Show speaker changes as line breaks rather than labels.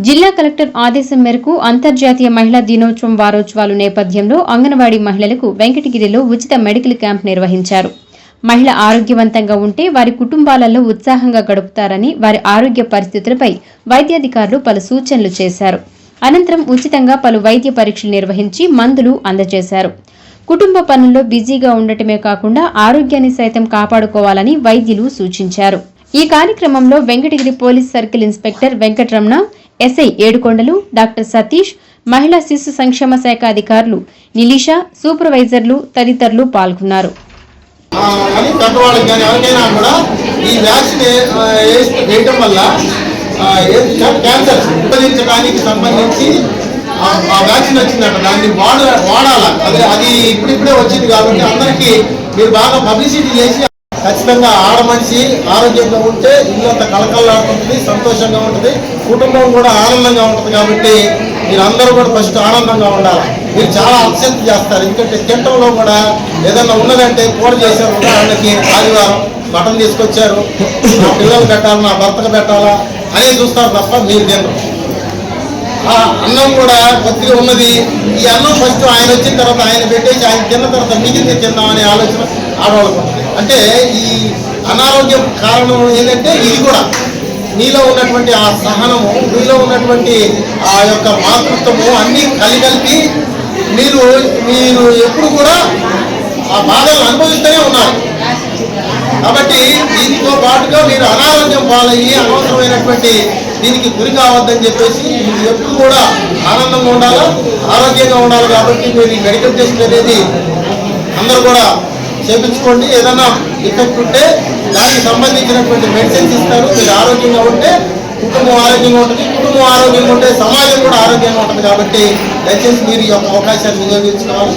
జిల్లా కలెక్టర్ ఆదేశం మేరకు అంతర్జాతీయ మహిళా దినోత్సవం వారోత్సవాల నేపథ్యంలో అంగన్వాడీ మహిళలకు వెంకటగిరిలో ఉచిత మెడికల్ క్యాంప్ నిర్వహించారు. మహిళ ఆరోగ్యవంతంగా ఉంటే వారి కుటుంబాలలో ఉత్సాహంగా గడుపుతారని, వారి ఆరోగ్య పరిస్థితులపై వైద్యాధికారులు పలు సూచనలు చేశారు. అనంతరం ఉచితంగా పలు వైద్య పరీక్షలు నిర్వహించి మందులు అందజేశారు. కుటుంబ పనుల్లో బిజీగా ఉండటమే కాకుండా ఆరోగ్యాన్ని సైతం కాపాడుకోవాలని వైద్యులు సూచించారు. ఈ కార్యక్రమంలో Venkatagiri police circle inspector Venkataramana, SI Yedukondalu, doctor Satish, మహిళా శిశు సంక్షేమ శాఖ అధికారులు నిలీషా, సూపర్వైజర్లు తదితరులు పాల్గొన్నారు.
క్యాన్సర్ ఉపయోగించడానికి సంబంధించి వ్యాక్సిన్ వచ్చిందట, దాన్ని వాడాల. అది ఇప్పుడిప్పుడే వచ్చింది కాబట్టి అందరికీ మీరు బాగా పబ్లిసిటీ చేసి ఖచ్చితంగా ఆడ మనిషి ఆరోగ్యంగా ఉంటే ఇల్లు అంత కలకల్లాడుతుంది, సంతోషంగా ఉంటుంది, కుటుంబం కూడా ఆనందంగా ఉంటుంది. కాబట్టి మీరు అందరూ కూడా ఫస్ట్ ఆనందంగా ఉండాలి. మీరు చాలా అప్సెట్ చేస్తారు, ఎందుకంటే తింటంలో కూడా ఏదన్నా ఉన్నదంటే కూర చేశారు. ఉదాహరణకి ఆదివారం మటన్ తీసుకొచ్చారు, నా పిల్లలు పెట్టాలా, నా భర్తకు పెట్టాలా అనే చూస్తారు తప్ప మీరు తినరు. ఆ అన్నం కూడా కొద్దిగా ఉన్నది, ఈ అన్నం ఫస్ట్ ఆయన వచ్చిన తర్వాత ఆయన పెట్టేసి ఆయన తిన్న తర్వాత మిగిలింది తిందామనే ఆలోచన ఆడవాళ్ళకు ఉంటుంది. అంటే ఈ అనారోగ్యం కారణం ఏంటంటే ఇది కూడా మీలో ఉన్నటువంటి ఆ సహనము, మీలో ఉన్నటువంటి ఆ యొక్క మాతృత్వము అన్నీ కలిపి మీరు ఎప్పుడు కూడా ఆ బాధలు అనుభవిస్తూనే ఉన్నారు. కాబట్టి దీనితో పాటుగా మీరు అనారోగ్యం పాలయ్యి అనవసరమైనటువంటి దీనికి గురి కావద్దని చెప్పేసి మీరు ఎప్పుడు కూడా ఆనందంగా ఉండాలా, ఆరోగ్యంగా ఉండాలి. కాబట్టి మీరు ఈ మెడికల్ టెస్ట్ అనేది అందరూ కూడా చేయించుకోండి. ఏదైనా ఎఫెక్ట్ ఉంటే దానికి సంబంధించినటువంటి మెడిసిన్స్ ఇస్తారు. మీరు ఆరోగ్యంగా ఉంటే కుటుంబం ఆరోగ్యంగా ఉంటుంది, కుటుంబం ఆరోగ్యంగా ఉంటే సమాజం కూడా ఆరోగ్యంగా ఉంటుంది. కాబట్టి దయచేసి మీరు ఈ యొక్క అవకాశాన్ని వినియోగించుకోవాలి.